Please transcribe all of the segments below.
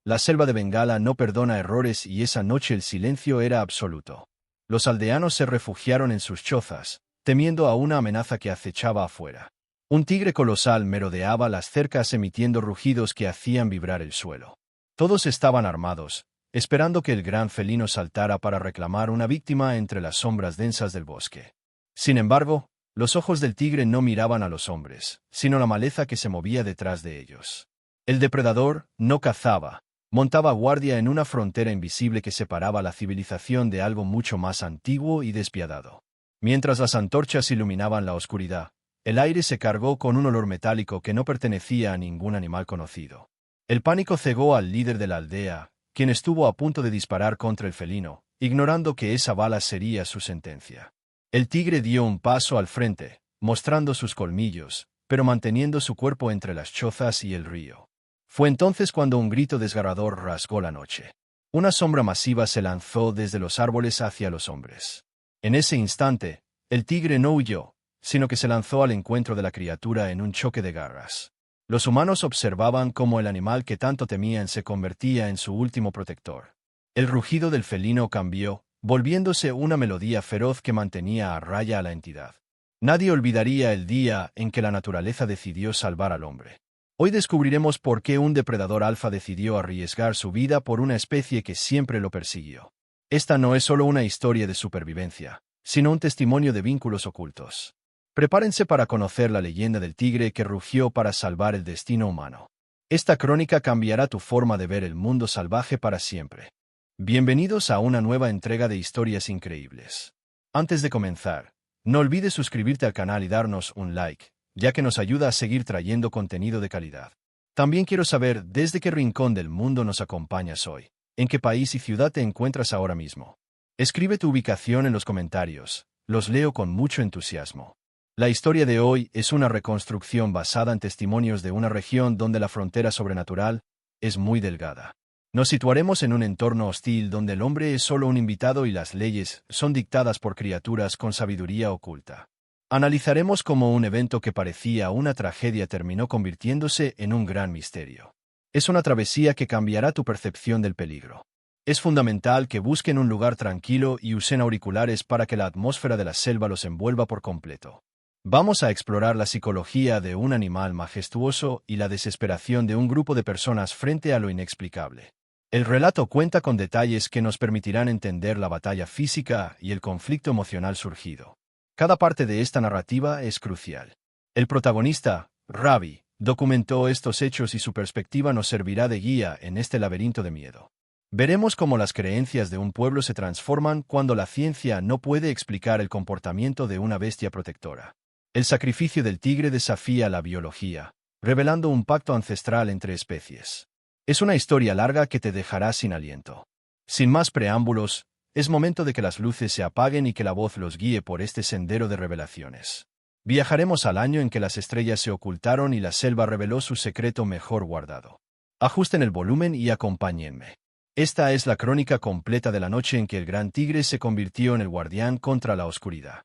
La selva de Bengala no perdona errores y esa noche el silencio era absoluto. Los aldeanos se refugiaron en sus chozas, temiendo a una amenaza que acechaba afuera. Un tigre colosal merodeaba las cercas emitiendo rugidos que hacían vibrar el suelo. Todos estaban armados, esperando que el gran felino saltara para reclamar una víctima entre las sombras densas del bosque. Sin embargo, los ojos del tigre no miraban a los hombres, sino la maleza que se movía detrás de ellos. El depredador no cazaba, montaba guardia en una frontera invisible que separaba la civilización de algo mucho más antiguo y despiadado. Mientras las antorchas iluminaban la oscuridad, el aire se cargó con un olor metálico que no pertenecía a ningún animal conocido. El pánico cegó al líder de la aldea, quien estuvo a punto de disparar contra el felino, ignorando que esa bala sería su sentencia. El tigre dio un paso al frente, mostrando sus colmillos, pero manteniendo su cuerpo entre las chozas y el río. Fue entonces cuando un grito desgarrador rasgó la noche. Una sombra masiva se lanzó desde los árboles hacia los hombres. En ese instante, el tigre no huyó, sino que se lanzó al encuentro de la criatura en un choque de garras. Los humanos observaban cómo el animal que tanto temían se convertía en su último protector. El rugido del felino cambió, volviéndose una melodía feroz que mantenía a raya a la entidad. Nadie olvidaría el día en que la naturaleza decidió salvar al hombre. Hoy descubriremos por qué un depredador alfa decidió arriesgar su vida por una especie que siempre lo persiguió. Esta no es solo una historia de supervivencia, sino un testimonio de vínculos ocultos. Prepárense para conocer la leyenda del tigre que rugió para salvar el destino humano. Esta crónica cambiará tu forma de ver el mundo salvaje para siempre. Bienvenidos a una nueva entrega de Historias Increíbles. Antes de comenzar, no olvides suscribirte al canal y darnos un like, ya que nos ayuda a seguir trayendo contenido de calidad. También quiero saber desde qué rincón del mundo nos acompañas hoy. ¿En qué país y ciudad te encuentras ahora mismo? Escribe tu ubicación en los comentarios, los leo con mucho entusiasmo. La historia de hoy es una reconstrucción basada en testimonios de una región donde la frontera sobrenatural es muy delgada. Nos situaremos en un entorno hostil donde el hombre es solo un invitado y las leyes son dictadas por criaturas con sabiduría oculta. Analizaremos cómo un evento que parecía una tragedia terminó convirtiéndose en un gran misterio. Es una travesía que cambiará tu percepción del peligro. Es fundamental que busquen un lugar tranquilo y usen auriculares para que la atmósfera de la selva los envuelva por completo. Vamos a explorar la psicología de un animal majestuoso y la desesperación de un grupo de personas frente a lo inexplicable. El relato cuenta con detalles que nos permitirán entender la batalla física y el conflicto emocional surgido. Cada parte de esta narrativa es crucial. El protagonista, Ravi, documentó estos hechos y su perspectiva nos servirá de guía en este laberinto de miedo. Veremos cómo las creencias de un pueblo se transforman cuando la ciencia no puede explicar el comportamiento de una bestia protectora. El sacrificio del tigre desafía la biología, revelando un pacto ancestral entre especies. Es una historia larga que te dejará sin aliento. Sin más preámbulos, es momento de que las luces se apaguen y que la voz los guíe por este sendero de revelaciones. Viajaremos al año en que las estrellas se ocultaron y la selva reveló su secreto mejor guardado. Ajusten el volumen y acompáñenme. Esta es la crónica completa de la noche en que el gran tigre se convirtió en el guardián contra la oscuridad.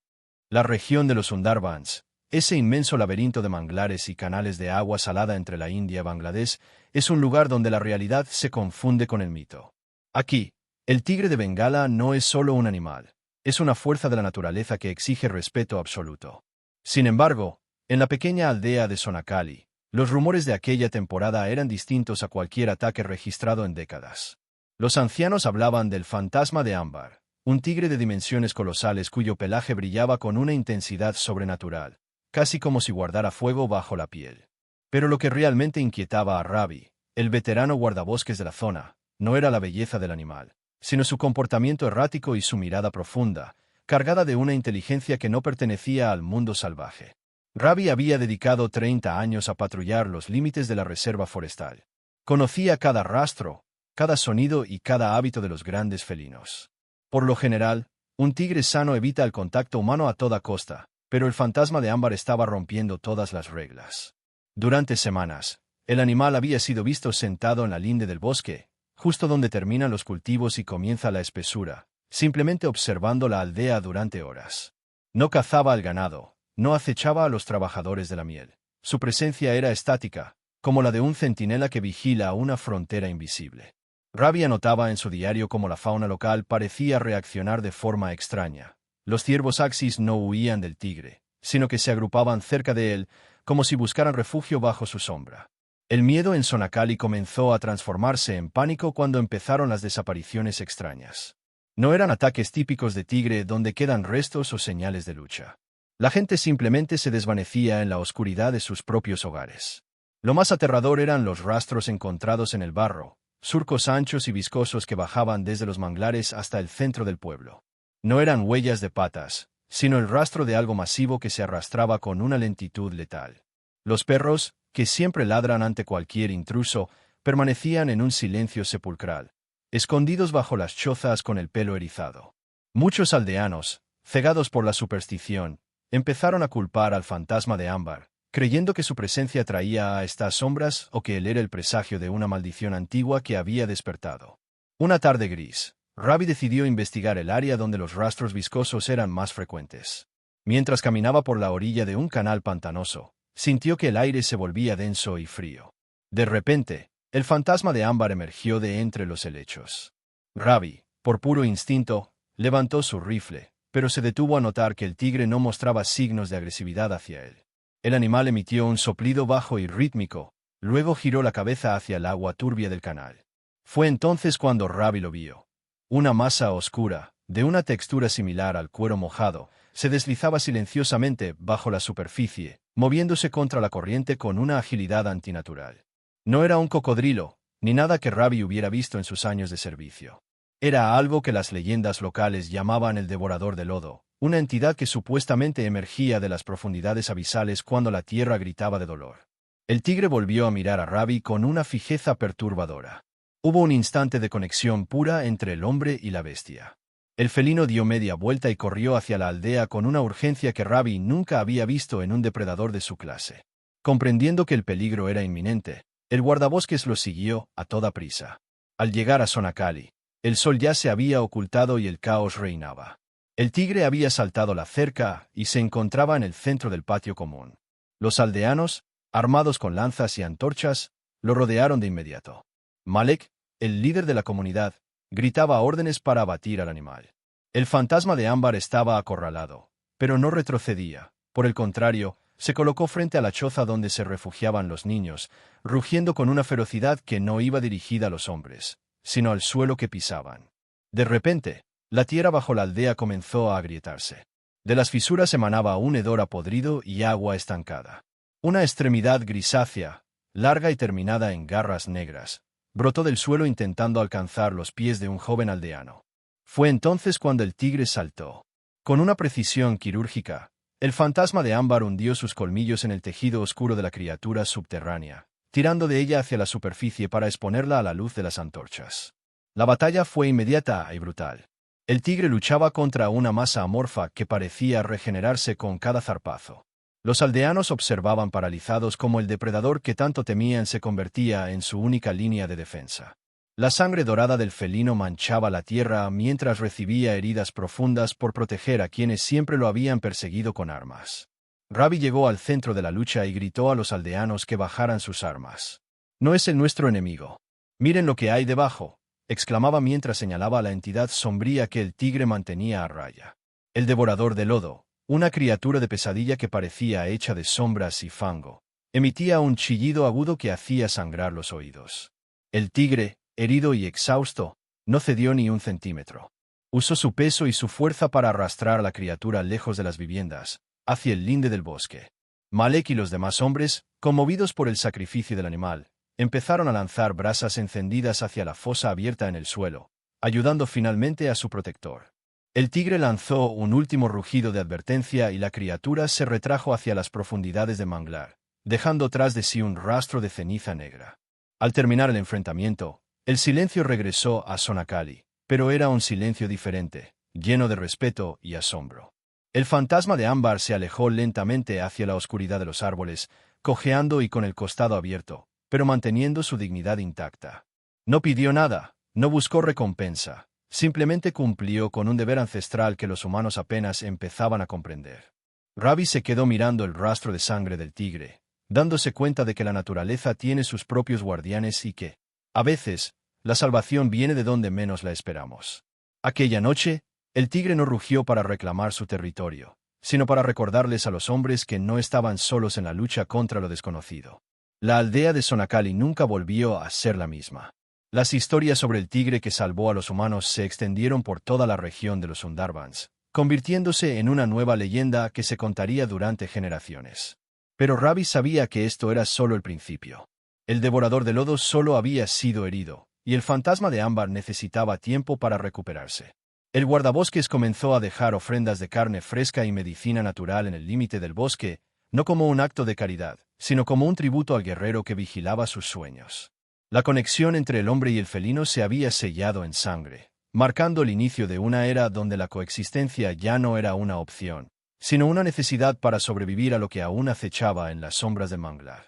La región de los Sundarbans, ese inmenso laberinto de manglares y canales de agua salada entre la India y Bangladesh, es un lugar donde la realidad se confunde con el mito. Aquí, el tigre de Bengala no es solo un animal, es una fuerza de la naturaleza que exige respeto absoluto. Sin embargo, en la pequeña aldea de Sonakali, los rumores de aquella temporada eran distintos a cualquier ataque registrado en décadas. Los ancianos hablaban del fantasma de Ámbar, un tigre de dimensiones colosales cuyo pelaje brillaba con una intensidad sobrenatural, casi como si guardara fuego bajo la piel. Pero lo que realmente inquietaba a Ravi, el veterano guardabosques de la zona, no era la belleza del animal, sino su comportamiento errático y su mirada profunda, cargada de una inteligencia que no pertenecía al mundo salvaje. Ravi había dedicado 30 años a patrullar los límites de la reserva forestal. Conocía cada rastro, cada sonido y cada hábito de los grandes felinos. Por lo general, un tigre sano evita el contacto humano a toda costa, pero el fantasma de Ámbar estaba rompiendo todas las reglas. Durante semanas, el animal había sido visto sentado en la linde del bosque, justo donde terminan los cultivos y comienza la espesura, simplemente observando la aldea durante horas. No cazaba al ganado, no acechaba a los trabajadores de la miel. Su presencia era estática, como la de un centinela que vigila una frontera invisible. Ravi anotaba en su diario cómo la fauna local parecía reaccionar de forma extraña. Los ciervos Axis no huían del tigre, sino que se agrupaban cerca de él, como si buscaran refugio bajo su sombra. El miedo en Sonacali comenzó a transformarse en pánico cuando empezaron las desapariciones extrañas. No eran ataques típicos de tigre donde quedan restos o señales de lucha. La gente simplemente se desvanecía en la oscuridad de sus propios hogares. Lo más aterrador eran los rastros encontrados en el barro, surcos anchos y viscosos que bajaban desde los manglares hasta el centro del pueblo. No eran huellas de patas, sino el rastro de algo masivo que se arrastraba con una lentitud letal. Los perros, que siempre ladran ante cualquier intruso, permanecían en un silencio sepulcral, escondidos bajo las chozas con el pelo erizado. Muchos aldeanos, cegados por la superstición, empezaron a culpar al fantasma de Ámbar, creyendo que su presencia traía a estas sombras o que él era el presagio de una maldición antigua que había despertado. Una tarde gris, Ravi decidió investigar el área donde los rastros viscosos eran más frecuentes. Mientras caminaba por la orilla de un canal pantanoso, sintió que el aire se volvía denso y frío. De repente, el fantasma de Ámbar emergió de entre los helechos. Ravi, por puro instinto, levantó su rifle, pero se detuvo a notar que el tigre no mostraba signos de agresividad hacia él. El animal emitió un soplido bajo y rítmico, luego giró la cabeza hacia el agua turbia del canal. Fue entonces cuando Ravi lo vio. Una masa oscura, de una textura similar al cuero mojado, se deslizaba silenciosamente bajo la superficie, moviéndose contra la corriente con una agilidad antinatural. No era un cocodrilo, ni nada que Ravi hubiera visto en sus años de servicio. Era algo que las leyendas locales llamaban el devorador de lodo, una entidad que supuestamente emergía de las profundidades abisales cuando la tierra gritaba de dolor. El tigre volvió a mirar a Ravi con una fijeza perturbadora. Hubo un instante de conexión pura entre el hombre y la bestia. El felino dio media vuelta y corrió hacia la aldea con una urgencia que Ravi nunca había visto en un depredador de su clase. Comprendiendo que el peligro era inminente, el guardabosques lo siguió a toda prisa. Al llegar a Sonacali, el sol ya se había ocultado y el caos reinaba. El tigre había saltado la cerca y se encontraba en el centro del patio común. Los aldeanos, armados con lanzas y antorchas, lo rodearon de inmediato. Malek, el líder de la comunidad, gritaba órdenes para abatir al animal. El fantasma de Ámbar estaba acorralado, pero no retrocedía. Por el contrario, se colocó frente a la choza donde se refugiaban los niños, rugiendo con una ferocidad que no iba dirigida a los hombres, sino al suelo que pisaban. De repente, la tierra bajo la aldea comenzó a agrietarse. De las fisuras emanaba un hedor a podrido y agua estancada. Una extremidad grisácea, larga y terminada en garras negras, brotó del suelo intentando alcanzar los pies de un joven aldeano. Fue entonces cuando el tigre saltó. Con una precisión quirúrgica, el fantasma de Ámbar hundió sus colmillos en el tejido oscuro de la criatura subterránea, tirando de ella hacia la superficie para exponerla a la luz de las antorchas. La batalla fue inmediata y brutal. El tigre luchaba contra una masa amorfa que parecía regenerarse con cada zarpazo. Los aldeanos observaban paralizados cómo el depredador que tanto temían se convertía en su única línea de defensa. La sangre dorada del felino manchaba la tierra mientras recibía heridas profundas por proteger a quienes siempre lo habían perseguido con armas. Ravi llegó al centro de la lucha y gritó a los aldeanos que bajaran sus armas. «No es el nuestro enemigo. Miren lo que hay debajo», exclamaba mientras señalaba a la entidad sombría que el tigre mantenía a raya. El devorador de lodo, una criatura de pesadilla que parecía hecha de sombras y fango, emitía un chillido agudo que hacía sangrar los oídos. El tigre, herido y exhausto, no cedió ni un centímetro. Usó su peso y su fuerza para arrastrar a la criatura lejos de las viviendas, hacia el linde del bosque. Malek y los demás hombres, conmovidos por el sacrificio del animal, empezaron a lanzar brasas encendidas hacia la fosa abierta en el suelo, ayudando finalmente a su protector. El tigre lanzó un último rugido de advertencia y la criatura se retrajo hacia las profundidades de manglar, dejando tras de sí un rastro de ceniza negra. Al terminar el enfrentamiento, el silencio regresó a Sonacali, pero era un silencio diferente, lleno de respeto y asombro. El fantasma de Ámbar se alejó lentamente hacia la oscuridad de los árboles, cojeando y con el costado abierto, pero manteniendo su dignidad intacta. No pidió nada, no buscó recompensa. Simplemente cumplió con un deber ancestral que los humanos apenas empezaban a comprender. Ravi se quedó mirando el rastro de sangre del tigre, dándose cuenta de que la naturaleza tiene sus propios guardianes y que, a veces, la salvación viene de donde menos la esperamos. Aquella noche, el tigre no rugió para reclamar su territorio, sino para recordarles a los hombres que no estaban solos en la lucha contra lo desconocido. La aldea de Sonacali nunca volvió a ser la misma. Las historias sobre el tigre que salvó a los humanos se extendieron por toda la región de los Sundarbans, convirtiéndose en una nueva leyenda que se contaría durante generaciones. Pero Ravi sabía que esto era solo el principio. El devorador de lodo solo había sido herido, y el fantasma de Ámbar necesitaba tiempo para recuperarse. El guardabosques comenzó a dejar ofrendas de carne fresca y medicina natural en el límite del bosque, no como un acto de caridad, sino como un tributo al guerrero que vigilaba sus sueños. La conexión entre el hombre y el felino se había sellado en sangre, marcando el inicio de una era donde la coexistencia ya no era una opción, sino una necesidad para sobrevivir a lo que aún acechaba en las sombras de Manglar.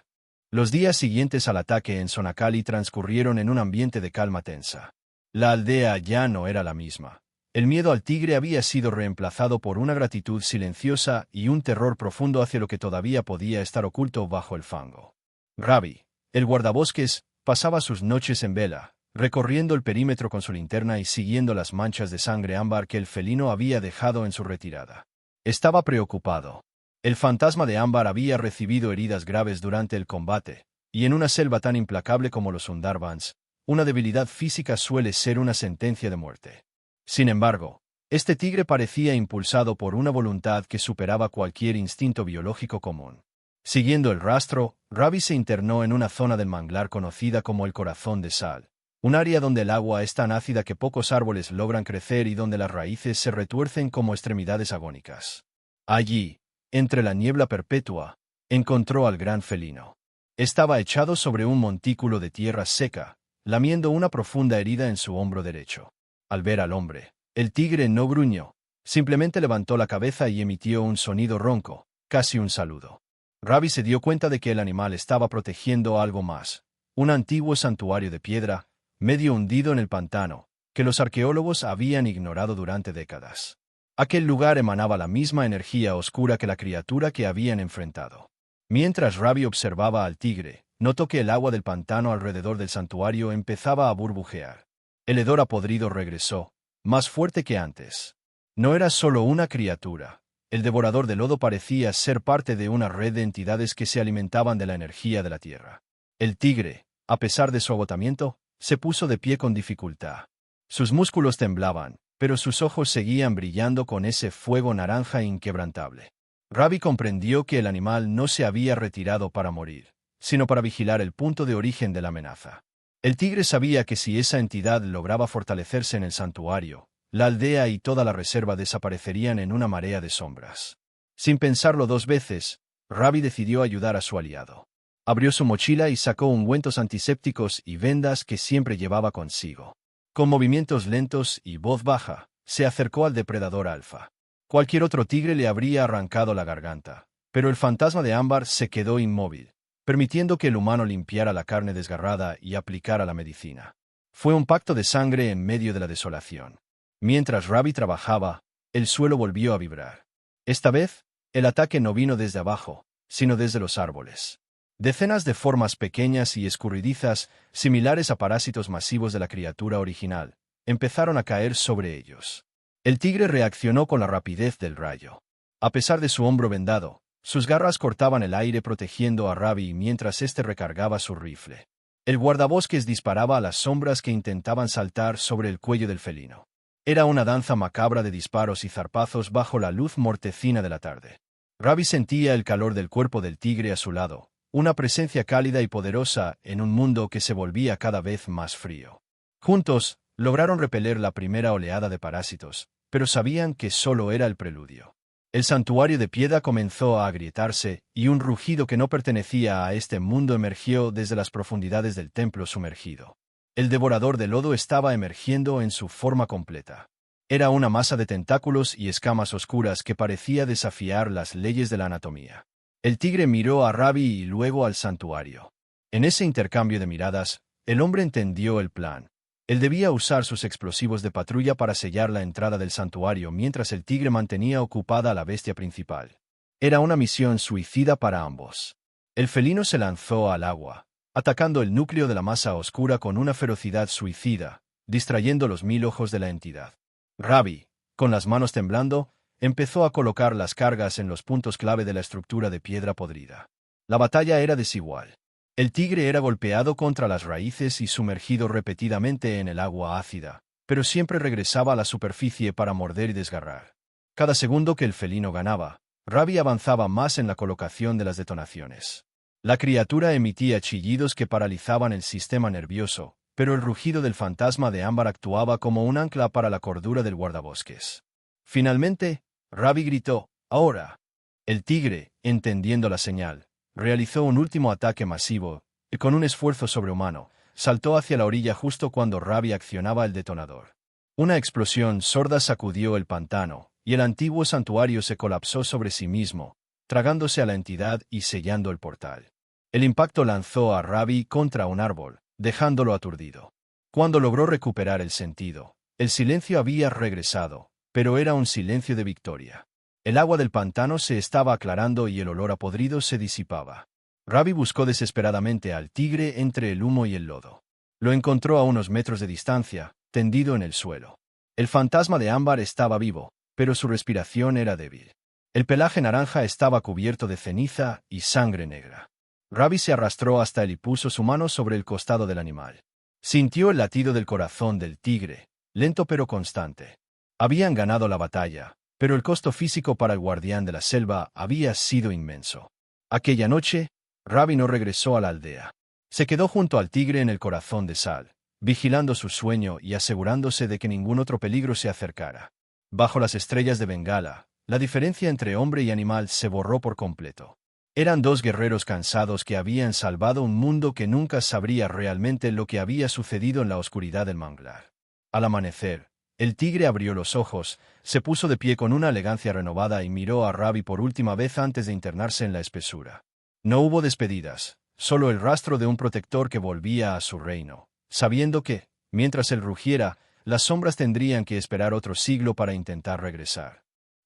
Los días siguientes al ataque en Sonacali transcurrieron en un ambiente de calma tensa. La aldea ya no era la misma. El miedo al tigre había sido reemplazado por una gratitud silenciosa y un terror profundo hacia lo que todavía podía estar oculto bajo el fango. Ravi, el guardabosques, pasaba sus noches en vela, recorriendo el perímetro con su linterna y siguiendo las manchas de sangre ámbar que el felino había dejado en su retirada. Estaba preocupado. El fantasma de Ámbar había recibido heridas graves durante el combate, y en una selva tan implacable como los Sundarbans, una debilidad física suele ser una sentencia de muerte. Sin embargo, este tigre parecía impulsado por una voluntad que superaba cualquier instinto biológico común. Siguiendo el rastro, Ravi se internó en una zona del manglar conocida como el Corazón de Sal, un área donde el agua es tan ácida que pocos árboles logran crecer y donde las raíces se retuercen como extremidades agónicas. Allí, entre la niebla perpetua, encontró al gran felino. Estaba echado sobre un montículo de tierra seca, lamiendo una profunda herida en su hombro derecho. Al ver al hombre, el tigre no gruñó, simplemente levantó la cabeza y emitió un sonido ronco, casi un saludo. Ravi se dio cuenta de que el animal estaba protegiendo algo más, un antiguo santuario de piedra, medio hundido en el pantano, que los arqueólogos habían ignorado durante décadas. Aquel lugar emanaba la misma energía oscura que la criatura que habían enfrentado. Mientras Ravi observaba al tigre, notó que el agua del pantano alrededor del santuario empezaba a burbujear. El hedor a podrido regresó, más fuerte que antes. No era solo una criatura. El devorador de lodo parecía ser parte de una red de entidades que se alimentaban de la energía de la tierra. El tigre, a pesar de su agotamiento, se puso de pie con dificultad. Sus músculos temblaban, pero sus ojos seguían brillando con ese fuego naranja inquebrantable. Ravi comprendió que el animal no se había retirado para morir, sino para vigilar el punto de origen de la amenaza. El tigre sabía que si esa entidad lograba fortalecerse en el santuario, la aldea y toda la reserva desaparecerían en una marea de sombras. Sin pensarlo dos veces, Ravi decidió ayudar a su aliado. Abrió su mochila y sacó ungüentos antisépticos y vendas que siempre llevaba consigo. Con movimientos lentos y voz baja, se acercó al depredador alfa. Cualquier otro tigre le habría arrancado la garganta, pero el fantasma de Ámbar se quedó inmóvil, permitiendo que el humano limpiara la carne desgarrada y aplicara la medicina. Fue un pacto de sangre en medio de la desolación. Mientras Ravi trabajaba, el suelo volvió a vibrar. Esta vez, el ataque no vino desde abajo, sino desde los árboles. Decenas de formas pequeñas y escurridizas, similares a parásitos masivos de la criatura original, empezaron a caer sobre ellos. El tigre reaccionó con la rapidez del rayo. A pesar de su hombro vendado, sus garras cortaban el aire protegiendo a Ravi mientras éste recargaba su rifle. El guardabosques disparaba a las sombras que intentaban saltar sobre el cuello del felino. Era una danza macabra de disparos y zarpazos bajo la luz mortecina de la tarde. Ravi sentía el calor del cuerpo del tigre a su lado, una presencia cálida y poderosa en un mundo que se volvía cada vez más frío. Juntos, lograron repeler la primera oleada de parásitos, pero sabían que solo era el preludio. El santuario de piedra comenzó a agrietarse, y un rugido que no pertenecía a este mundo emergió desde las profundidades del templo sumergido. El devorador de lodo estaba emergiendo en su forma completa. Era una masa de tentáculos y escamas oscuras que parecía desafiar las leyes de la anatomía. El tigre miró a Ravi y luego al santuario. En ese intercambio de miradas, el hombre entendió el plan. Él debía usar sus explosivos de patrulla para sellar la entrada del santuario mientras el tigre mantenía ocupada a la bestia principal. Era una misión suicida para ambos. El felino se lanzó al agua, atacando el núcleo de la masa oscura con una ferocidad suicida, distrayendo los 1000 ojos de la entidad. Ravi, con las manos temblando, empezó a colocar las cargas en los puntos clave de la estructura de piedra podrida. La batalla era desigual. El tigre era golpeado contra las raíces y sumergido repetidamente en el agua ácida, pero siempre regresaba a la superficie para morder y desgarrar. Cada segundo que el felino ganaba, Ravi avanzaba más en la colocación de las detonaciones. La criatura emitía chillidos que paralizaban el sistema nervioso, pero el rugido del fantasma de ámbar actuaba como un ancla para la cordura del guardabosques. Finalmente, Ravi gritó, «¡Ahora!». El tigre, entendiendo la señal, realizó un último ataque masivo, y con un esfuerzo sobrehumano, saltó hacia la orilla justo cuando Ravi accionaba el detonador. Una explosión sorda sacudió el pantano, y el antiguo santuario se colapsó sobre sí mismo, tragándose a la entidad y sellando el portal. El impacto lanzó a Ravi contra un árbol, dejándolo aturdido. Cuando logró recuperar el sentido, el silencio había regresado, pero era un silencio de victoria. El agua del pantano se estaba aclarando y el olor a podrido se disipaba. Ravi buscó desesperadamente al tigre entre el humo y el lodo. Lo encontró a unos metros de distancia, tendido en el suelo. El fantasma de ámbar estaba vivo, pero su respiración era débil. El pelaje naranja estaba cubierto de ceniza y sangre negra. Ravi se arrastró hasta él y puso su mano sobre el costado del animal. Sintió el latido del corazón del tigre, lento pero constante. Habían ganado la batalla, pero el costo físico para el guardián de la selva había sido inmenso. Aquella noche, Ravi no regresó a la aldea. Se quedó junto al tigre en el corazón de sal, vigilando su sueño y asegurándose de que ningún otro peligro se acercara. Bajo las estrellas de Bengala, la diferencia entre hombre y animal se borró por completo. Eran dos guerreros cansados que habían salvado un mundo que nunca sabría realmente lo que había sucedido en la oscuridad del manglar. Al amanecer, el tigre abrió los ojos, se puso de pie con una elegancia renovada y miró a Ravi por última vez antes de internarse en la espesura. No hubo despedidas, solo el rastro de un protector que volvía a su reino, sabiendo que, mientras él rugiera, las sombras tendrían que esperar otro siglo para intentar regresar.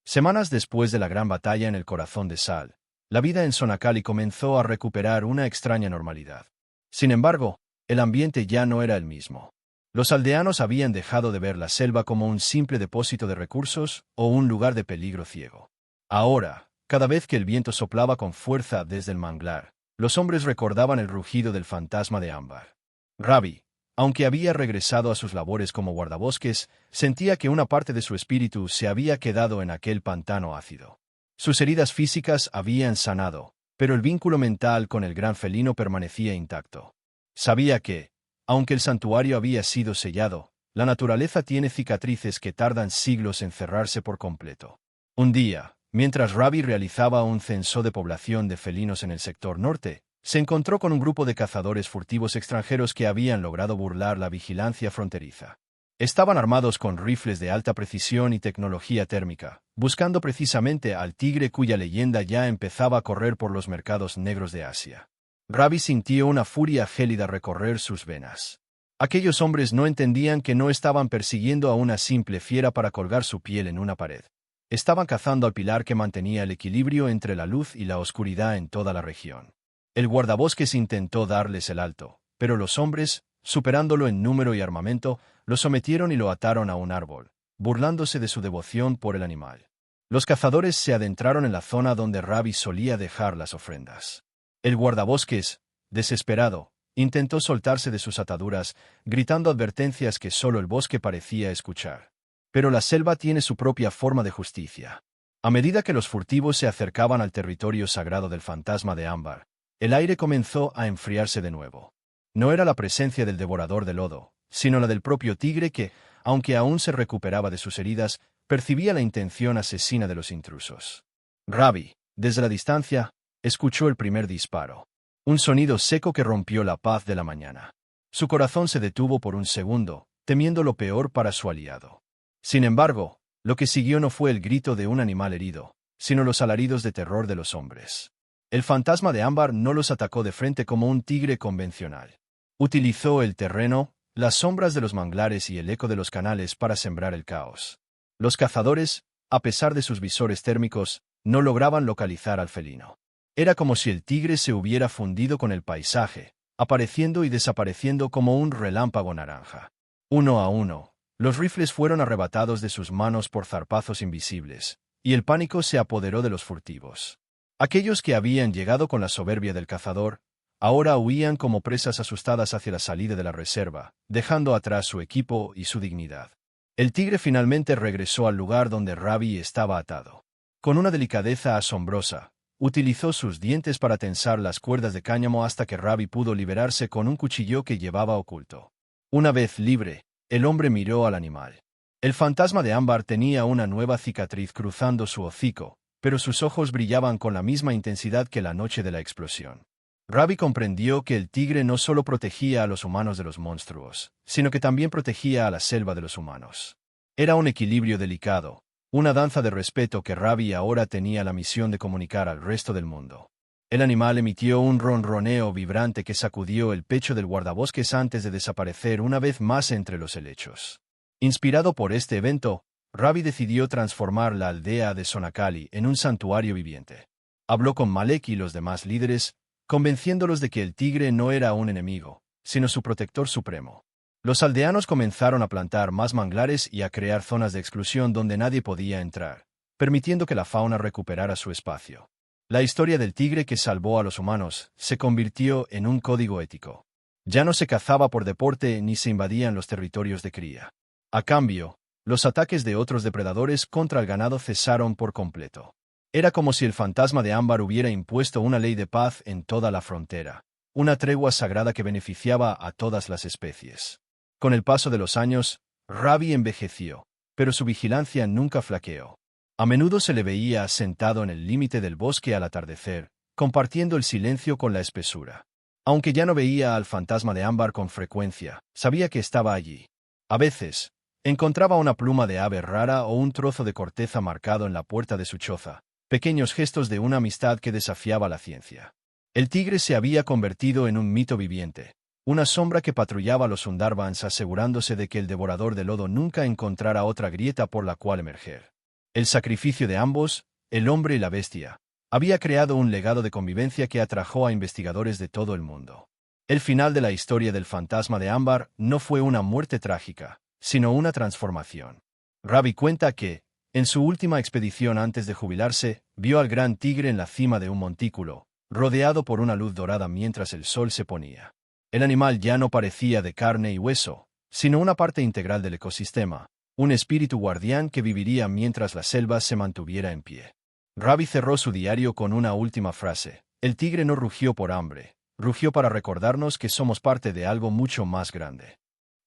Semanas después de la gran batalla en el corazón de Sal, la vida en Sonacali comenzó a recuperar una extraña normalidad. Sin embargo, el ambiente ya no era el mismo. Los aldeanos habían dejado de ver la selva como un simple depósito de recursos o un lugar de peligro ciego. Ahora, cada vez que el viento soplaba con fuerza desde el manglar, los hombres recordaban el rugido del fantasma de ámbar. Ravi, aunque había regresado a sus labores como guardabosques, sentía que una parte de su espíritu se había quedado en aquel pantano ácido. Sus heridas físicas habían sanado, pero el vínculo mental con el gran felino permanecía intacto. Sabía que, aunque el santuario había sido sellado, la naturaleza tiene cicatrices que tardan siglos en cerrarse por completo. Un día, mientras Ravi realizaba un censo de población de felinos en el sector norte, se encontró con un grupo de cazadores furtivos extranjeros que habían logrado burlar la vigilancia fronteriza. Estaban armados con rifles de alta precisión y tecnología térmica, buscando precisamente al tigre cuya leyenda ya empezaba a correr por los mercados negros de Asia. Ravi sintió una furia gélida recorrer sus venas. Aquellos hombres no entendían que no estaban persiguiendo a una simple fiera para colgar su piel en una pared. Estaban cazando al pilar que mantenía el equilibrio entre la luz y la oscuridad en toda la región. El guardabosques intentó darles el alto, pero los hombres, superándolo en número y armamento, lo sometieron y lo ataron a un árbol, burlándose de su devoción por el animal. Los cazadores se adentraron en la zona donde Ravi solía dejar las ofrendas. El guardabosques, desesperado, intentó soltarse de sus ataduras, gritando advertencias que solo el bosque parecía escuchar. Pero la selva tiene su propia forma de justicia. A medida que los furtivos se acercaban al territorio sagrado del fantasma de ámbar, el aire comenzó a enfriarse de nuevo. No era la presencia del devorador de lodo, sino la del propio tigre que, aunque aún se recuperaba de sus heridas, percibía la intención asesina de los intrusos. Ravi, desde la distancia, escuchó el primer disparo. Un sonido seco que rompió la paz de la mañana. Su corazón se detuvo por un segundo, temiendo lo peor para su aliado. Sin embargo, lo que siguió no fue el grito de un animal herido, sino los alaridos de terror de los hombres. El fantasma de ámbar no los atacó de frente como un tigre convencional. Utilizó el terreno, las sombras de los manglares y el eco de los canales para sembrar el caos. Los cazadores, a pesar de sus visores térmicos, no lograban localizar al felino. Era como si el tigre se hubiera fundido con el paisaje, apareciendo y desapareciendo como un relámpago naranja. Uno a uno, los rifles fueron arrebatados de sus manos por zarpazos invisibles, y el pánico se apoderó de los furtivos. Aquellos que habían llegado con la soberbia del cazador, ahora huían como presas asustadas hacia la salida de la reserva, dejando atrás su equipo y su dignidad. El tigre finalmente regresó al lugar donde Ravi estaba atado. Con una delicadeza asombrosa, utilizó sus dientes para tensar las cuerdas de cáñamo hasta que Ravi pudo liberarse con un cuchillo que llevaba oculto. Una vez libre, el hombre miró al animal. El fantasma de ámbar tenía una nueva cicatriz cruzando su hocico, pero sus ojos brillaban con la misma intensidad que la noche de la explosión. Ravi comprendió que el tigre no solo protegía a los humanos de los monstruos, sino que también protegía a la selva de los humanos. Era un equilibrio delicado, una danza de respeto que Ravi ahora tenía la misión de comunicar al resto del mundo. El animal emitió un ronroneo vibrante que sacudió el pecho del guardabosques antes de desaparecer una vez más entre los helechos. Inspirado por este evento, Ravi decidió transformar la aldea de Sonakali en un santuario viviente. Habló con Malek y los demás líderes, convenciéndolos de que el tigre no era un enemigo, sino su protector supremo. Los aldeanos comenzaron a plantar más manglares y a crear zonas de exclusión donde nadie podía entrar, permitiendo que la fauna recuperara su espacio. La historia del tigre que salvó a los humanos se convirtió en un código ético. Ya no se cazaba por deporte ni se invadían los territorios de cría. A cambio, los ataques de otros depredadores contra el ganado cesaron por completo. Era como si el fantasma de ámbar hubiera impuesto una ley de paz en toda la frontera, una tregua sagrada que beneficiaba a todas las especies. Con el paso de los años, Ravi envejeció, pero su vigilancia nunca flaqueó. A menudo se le veía sentado en el límite del bosque al atardecer, compartiendo el silencio con la espesura. Aunque ya no veía al fantasma de ámbar con frecuencia, sabía que estaba allí. A veces, encontraba una pluma de ave rara o un trozo de corteza marcado en la puerta de su choza, pequeños gestos de una amistad que desafiaba la ciencia. El tigre se había convertido en un mito viviente, una sombra que patrullaba los Sundarbans asegurándose de que el devorador de lodo nunca encontrara otra grieta por la cual emerger. El sacrificio de ambos, el hombre y la bestia, había creado un legado de convivencia que atrajo a investigadores de todo el mundo. El final de la historia del fantasma de ámbar no fue una muerte trágica, sino una transformación. Ravi cuenta que, en su última expedición antes de jubilarse, vio al gran tigre en la cima de un montículo, rodeado por una luz dorada mientras el sol se ponía. El animal ya no parecía de carne y hueso, sino una parte integral del ecosistema, un espíritu guardián que viviría mientras la selva se mantuviera en pie. Ravi cerró su diario con una última frase: el tigre no rugió por hambre, rugió para recordarnos que somos parte de algo mucho más grande.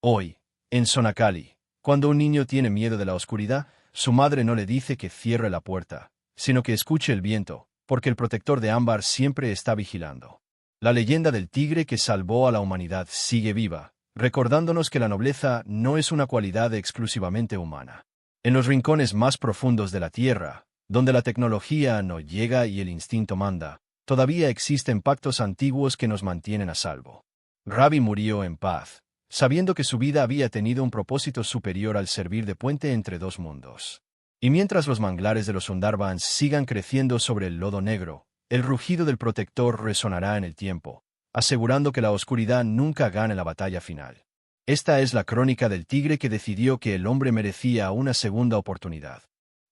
Hoy, en Sonakali, cuando un niño tiene miedo de la oscuridad, su madre no le dice que cierre la puerta, sino que escuche el viento, porque el protector de ámbar siempre está vigilando. La leyenda del tigre que salvó a la humanidad sigue viva, recordándonos que la nobleza no es una cualidad exclusivamente humana. En los rincones más profundos de la tierra, donde la tecnología no llega y el instinto manda, todavía existen pactos antiguos que nos mantienen a salvo. Ravi murió en paz, sabiendo que su vida había tenido un propósito superior al servir de puente entre dos mundos. Y mientras los manglares de los Sundarbans sigan creciendo sobre el lodo negro, el rugido del protector resonará en el tiempo, asegurando que la oscuridad nunca gane la batalla final. Esta es la crónica del tigre que decidió que el hombre merecía una segunda oportunidad.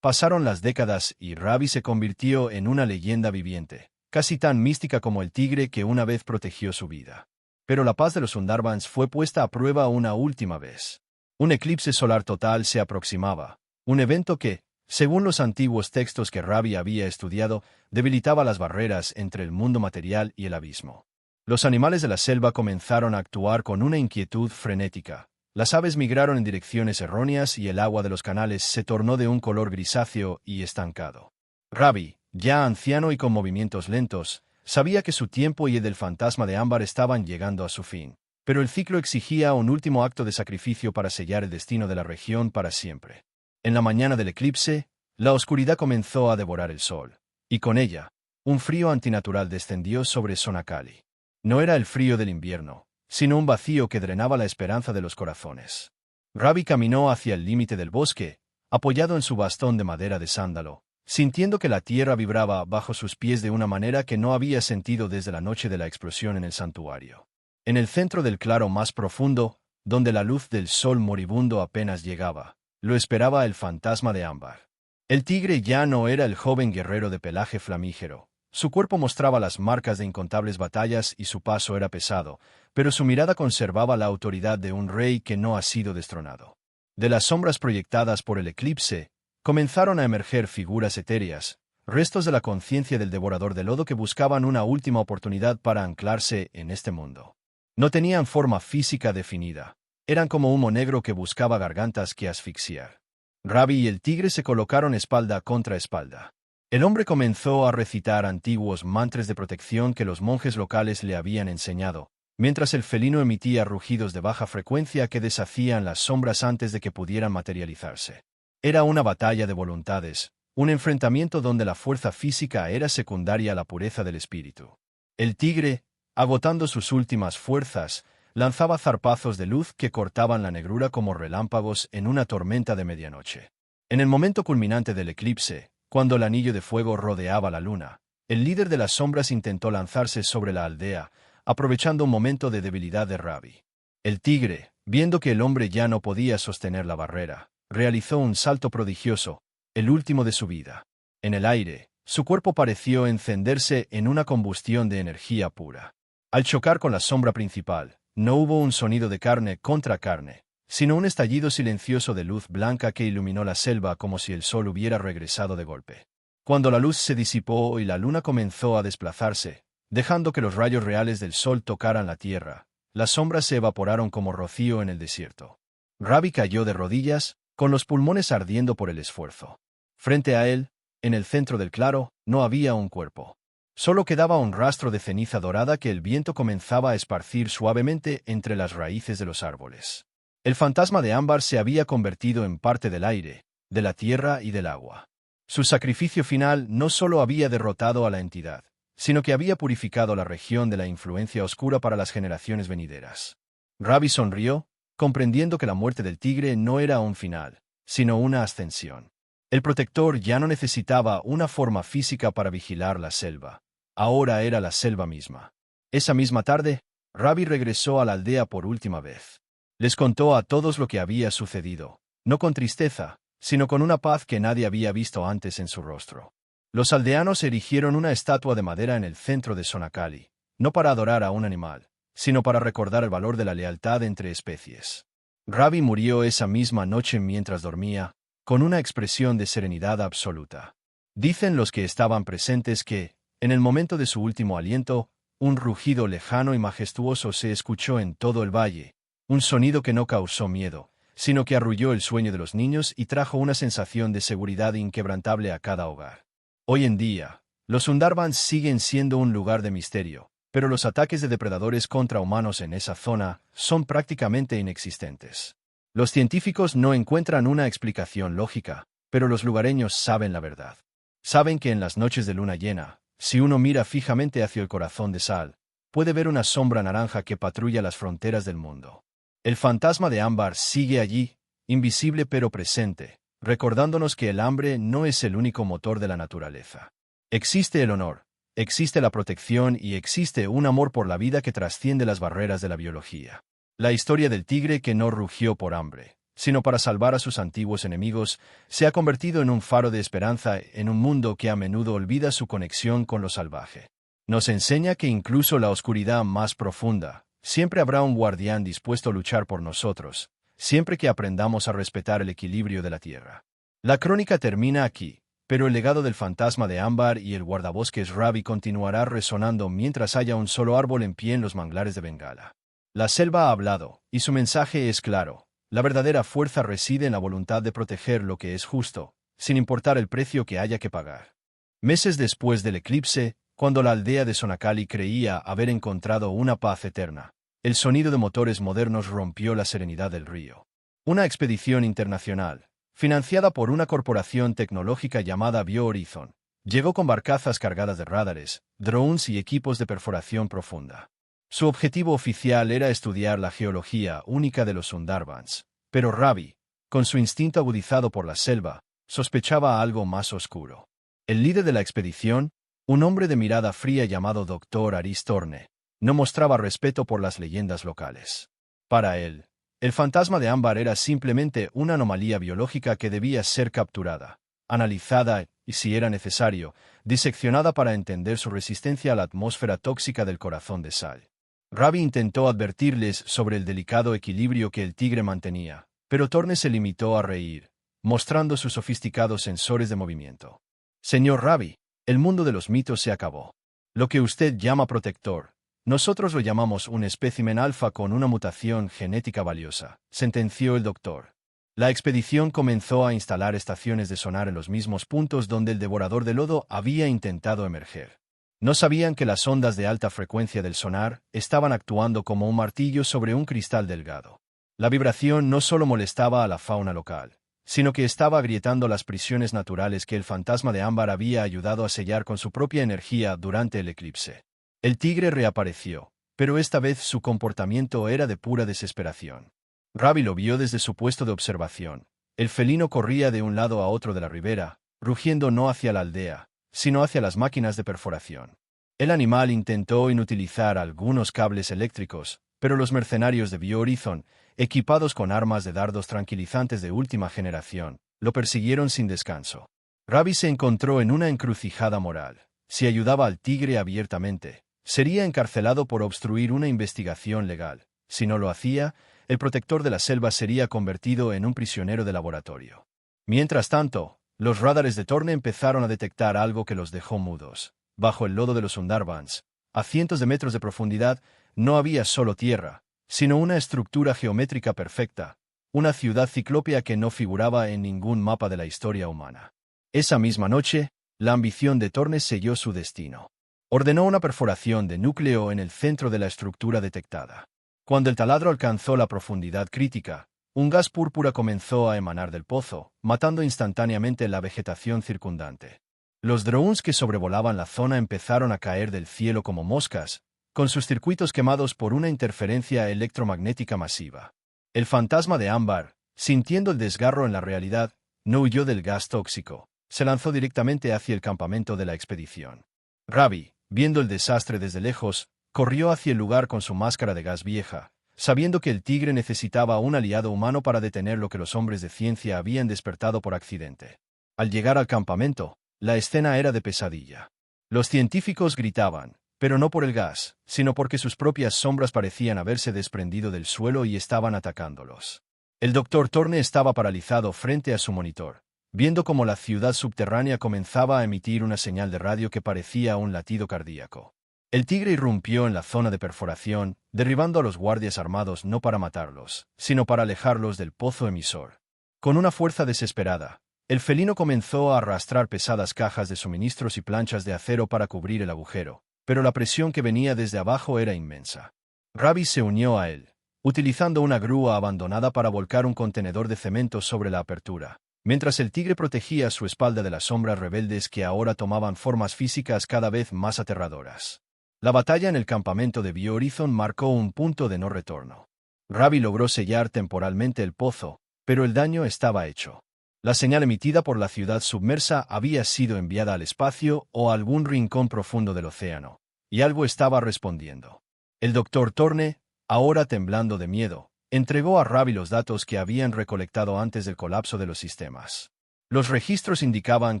Pasaron las décadas y Ravi se convirtió en una leyenda viviente, casi tan mística como el tigre que una vez protegió su vida. Pero la paz de los Sundarbans fue puesta a prueba una última vez. Un eclipse solar total se aproximaba, un evento que, según los antiguos textos que Ravi había estudiado, debilitaba las barreras entre el mundo material y el abismo. Los animales de la selva comenzaron a actuar con una inquietud frenética. Las aves migraron en direcciones erróneas y el agua de los canales se tornó de un color grisáceo y estancado. Ravi, ya anciano y con movimientos lentos, sabía que su tiempo y el del fantasma de ámbar estaban llegando a su fin, pero el ciclo exigía un último acto de sacrificio para sellar el destino de la región para siempre. En la mañana del eclipse, la oscuridad comenzó a devorar el sol, y con ella, un frío antinatural descendió sobre Sonakali. No era el frío del invierno, sino un vacío que drenaba la esperanza de los corazones. Ravi caminó hacia el límite del bosque, apoyado en su bastón de madera de sándalo, sintiendo que la tierra vibraba bajo sus pies de una manera que no había sentido desde la noche de la explosión en el santuario. En el centro del claro más profundo, donde la luz del sol moribundo apenas llegaba, lo esperaba el fantasma de Ámbar. El tigre ya no era el joven guerrero de pelaje flamígero. Su cuerpo mostraba las marcas de incontables batallas y su paso era pesado, pero su mirada conservaba la autoridad de un rey que no ha sido destronado. De las sombras proyectadas por el eclipse, comenzaron a emerger figuras etéreas, restos de la conciencia del devorador de lodo que buscaban una última oportunidad para anclarse en este mundo. No tenían forma física definida. Eran como humo negro que buscaba gargantas que asfixiar. Rabi y el tigre se colocaron espalda contra espalda. El hombre comenzó a recitar antiguos mantras de protección que los monjes locales le habían enseñado, mientras el felino emitía rugidos de baja frecuencia que deshacían las sombras antes de que pudieran materializarse. Era una batalla de voluntades, un enfrentamiento donde la fuerza física era secundaria a la pureza del espíritu. El tigre, agotando sus últimas fuerzas, lanzaba zarpazos de luz que cortaban la negrura como relámpagos en una tormenta de medianoche. En el momento culminante del eclipse, cuando el anillo de fuego rodeaba la luna, el líder de las sombras intentó lanzarse sobre la aldea, aprovechando un momento de debilidad de Rabi. El tigre, viendo que el hombre ya no podía sostener la barrera, realizó un salto prodigioso, el último de su vida. En el aire, su cuerpo pareció encenderse en una combustión de energía pura. Al chocar con la sombra principal, no hubo un sonido de carne contra carne, sino un estallido silencioso de luz blanca que iluminó la selva como si el sol hubiera regresado de golpe. Cuando la luz se disipó y la luna comenzó a desplazarse, dejando que los rayos reales del sol tocaran la tierra, las sombras se evaporaron como rocío en el desierto. Rabi cayó de rodillas, con los pulmones ardiendo por el esfuerzo. Frente a él, en el centro del claro, no había un cuerpo. Solo quedaba un rastro de ceniza dorada que el viento comenzaba a esparcir suavemente entre las raíces de los árboles. El fantasma de Ámbar se había convertido en parte del aire, de la tierra y del agua. Su sacrificio final no solo había derrotado a la entidad, sino que había purificado la región de la influencia oscura para las generaciones venideras. Rabi sonrió, comprendiendo que la muerte del tigre no era un final, sino una ascensión. El protector ya no necesitaba una forma física para vigilar la selva. Ahora era la selva misma. Esa misma tarde, Rabi regresó a la aldea por última vez. Les contó a todos lo que había sucedido, no con tristeza, sino con una paz que nadie había visto antes en su rostro. Los aldeanos erigieron una estatua de madera en el centro de Sonacali, no para adorar a un animal, sino para recordar el valor de la lealtad entre especies. Rabi murió esa misma noche mientras dormía, con una expresión de serenidad absoluta. Dicen los que estaban presentes que, en el momento de su último aliento, un rugido lejano y majestuoso se escuchó en todo el valle, un sonido que no causó miedo, sino que arrulló el sueño de los niños y trajo una sensación de seguridad inquebrantable a cada hogar. Hoy en día, los Sundarbans siguen siendo un lugar de misterio, pero los ataques de depredadores contra humanos en esa zona son prácticamente inexistentes. Los científicos no encuentran una explicación lógica, pero los lugareños saben la verdad. Saben que en las noches de luna llena, si uno mira fijamente hacia el corazón de Sal, puede ver una sombra naranja que patrulla las fronteras del mundo. El fantasma de Ámbar sigue allí, invisible pero presente, recordándonos que el hambre no es el único motor de la naturaleza. Existe el honor, existe la protección y existe un amor por la vida que trasciende las barreras de la biología. La historia del tigre que no rugió por hambre, sino para salvar a sus antiguos enemigos, se ha convertido en un faro de esperanza en un mundo que a menudo olvida su conexión con lo salvaje. Nos enseña que incluso la oscuridad más profunda, siempre habrá un guardián dispuesto a luchar por nosotros, siempre que aprendamos a respetar el equilibrio de la tierra. La crónica termina aquí, pero el legado del fantasma de Ámbar y el guardabosques Rabi continuará resonando mientras haya un solo árbol en pie en los manglares de Bengala. La selva ha hablado, y su mensaje es claro. La verdadera fuerza reside en la voluntad de proteger lo que es justo, sin importar el precio que haya que pagar. Meses después del eclipse, cuando la aldea de Sonacali creía haber encontrado una paz eterna, el sonido de motores modernos rompió la serenidad del río. Una expedición internacional, financiada por una corporación tecnológica llamada BioHorizon, llegó con barcazas cargadas de radares, drones y equipos de perforación profunda. Su objetivo oficial era estudiar la geología única de los Sundarbans, pero Rabi, con su instinto agudizado por la selva, sospechaba algo más oscuro. El líder de la expedición, un hombre de mirada fría llamado Dr. Aris Thorne, no mostraba respeto por las leyendas locales. Para él, el fantasma de Ámbar era simplemente una anomalía biológica que debía ser capturada, analizada y, si era necesario, diseccionada para entender su resistencia a la atmósfera tóxica del corazón de Sal. Ravi intentó advertirles sobre el delicado equilibrio que el tigre mantenía, pero Thorne se limitó a reír, mostrando sus sofisticados sensores de movimiento. Señor Ravi, el mundo de los mitos se acabó. Lo que usted llama protector, nosotros lo llamamos un espécimen alfa con una mutación genética valiosa, sentenció el doctor. La expedición comenzó a instalar estaciones de sonar en los mismos puntos donde el devorador de lodo había intentado emerger. No sabían que las ondas de alta frecuencia del sonar estaban actuando como un martillo sobre un cristal delgado. La vibración no solo molestaba a la fauna local, sino que estaba agrietando las prisiones naturales que el fantasma de Ámbar había ayudado a sellar con su propia energía durante el eclipse. El tigre reapareció, pero esta vez su comportamiento era de pura desesperación. Ravi lo vio desde su puesto de observación. El felino corría de un lado a otro de la ribera, rugiendo no hacia la aldea, sino hacia las máquinas de perforación. El animal intentó inutilizar algunos cables eléctricos, pero los mercenarios de BioHorizon, equipados con armas de dardos tranquilizantes de última generación, lo persiguieron sin descanso. Ravi se encontró en una encrucijada moral. Si ayudaba al tigre abiertamente, sería encarcelado por obstruir una investigación legal. Si no lo hacía, el protector de la selva sería convertido en un prisionero de laboratorio. Mientras tanto, los radares de Thorne empezaron a detectar algo que los dejó mudos. Bajo el lodo de los Sundarbans, a cientos de metros de profundidad, no había solo tierra, sino una estructura geométrica perfecta, una ciudad ciclópea que no figuraba en ningún mapa de la historia humana. Esa misma noche, la ambición de Thorne selló su destino. Ordenó una perforación de núcleo en el centro de la estructura detectada. Cuando el taladro alcanzó la profundidad crítica, un gas púrpura comenzó a emanar del pozo, matando instantáneamente la vegetación circundante. Los drones que sobrevolaban la zona empezaron a caer del cielo como moscas, con sus circuitos quemados por una interferencia electromagnética masiva. El fantasma de Ámbar, sintiendo el desgarro en la realidad, no huyó del gas tóxico, se lanzó directamente hacia el campamento de la expedición. Ravi, viendo el desastre desde lejos, corrió hacia el lugar con su máscara de gas vieja, sabiendo que el tigre necesitaba un aliado humano para detener lo que los hombres de ciencia habían despertado por accidente. Al llegar al campamento, la escena era de pesadilla. Los científicos gritaban, pero no por el gas, sino porque sus propias sombras parecían haberse desprendido del suelo y estaban atacándolos. El doctor Thorne estaba paralizado frente a su monitor, viendo cómo la ciudad subterránea comenzaba a emitir una señal de radio que parecía un latido cardíaco. El tigre irrumpió en la zona de perforación, derribando a los guardias armados no para matarlos, sino para alejarlos del pozo emisor. Con una fuerza desesperada, el felino comenzó a arrastrar pesadas cajas de suministros y planchas de acero para cubrir el agujero, pero la presión que venía desde abajo era inmensa. Ravi se unió a él, utilizando una grúa abandonada para volcar un contenedor de cemento sobre la apertura, mientras el tigre protegía su espalda de las sombras rebeldes que ahora tomaban formas físicas cada vez más aterradoras. La batalla en el campamento de BioHorizon marcó un punto de no retorno. Ravi logró sellar temporalmente el pozo, pero el daño estaba hecho. La señal emitida por la ciudad submersa había sido enviada al espacio o a algún rincón profundo del océano, y algo estaba respondiendo. El doctor Thorne, ahora temblando de miedo, entregó a Ravi los datos que habían recolectado antes del colapso de los sistemas. Los registros indicaban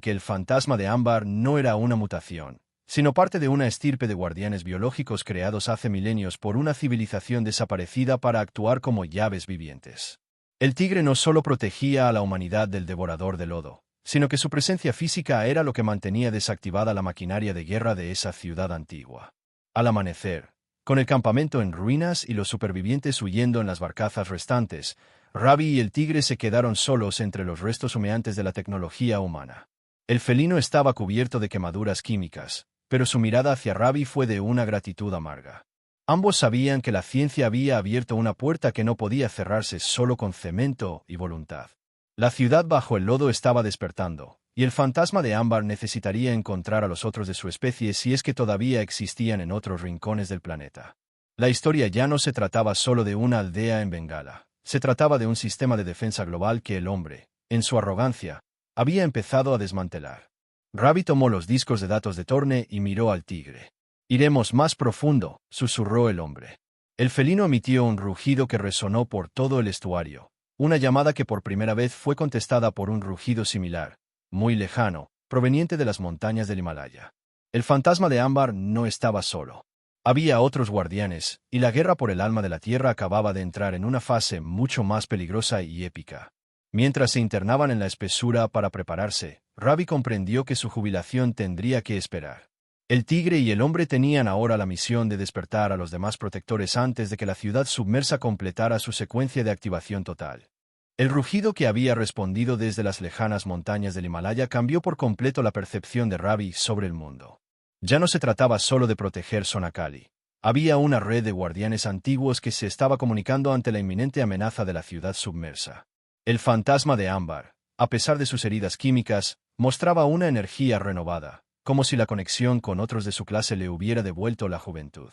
que el fantasma de Ámbar no era una mutación, sino parte de una estirpe de guardianes biológicos creados hace milenios por una civilización desaparecida para actuar como llaves vivientes. El tigre no solo protegía a la humanidad del devorador de lodo, sino que su presencia física era lo que mantenía desactivada la maquinaria de guerra de esa ciudad antigua. Al amanecer, con el campamento en ruinas y los supervivientes huyendo en las barcazas restantes, Ravi y el tigre se quedaron solos entre los restos humeantes de la tecnología humana. El felino estaba cubierto de quemaduras químicas, pero su mirada hacia Ravi fue de una gratitud amarga. Ambos sabían que la ciencia había abierto una puerta que no podía cerrarse solo con cemento y voluntad. La ciudad bajo el lodo estaba despertando, y el fantasma de Ámbar necesitaría encontrar a los otros de su especie si es que todavía existían en otros rincones del planeta. La historia ya no se trataba solo de una aldea en Bengala, se trataba de un sistema de defensa global que el hombre, en su arrogancia, había empezado a desmantelar. Ravi tomó los discos de datos de Torne y miró al tigre. «Iremos más profundo», susurró el hombre. El felino emitió un rugido que resonó por todo el estuario, una llamada que por primera vez fue contestada por un rugido similar, muy lejano, proveniente de las montañas del Himalaya. El fantasma de Ámbar no estaba solo. Había otros guardianes, y la guerra por el alma de la tierra acababa de entrar en una fase mucho más peligrosa y épica. Mientras se internaban en la espesura para prepararse, Ravi comprendió que su jubilación tendría que esperar. El tigre y el hombre tenían ahora la misión de despertar a los demás protectores antes de que la ciudad submersa completara su secuencia de activación total. El rugido que había respondido desde las lejanas montañas del Himalaya cambió por completo la percepción de Ravi sobre el mundo. Ya no se trataba solo de proteger Sonakali. Había una red de guardianes antiguos que se estaba comunicando ante la inminente amenaza de la ciudad submersa. El fantasma de Ámbar, a pesar de sus heridas químicas, mostraba una energía renovada, como si la conexión con otros de su clase le hubiera devuelto la juventud.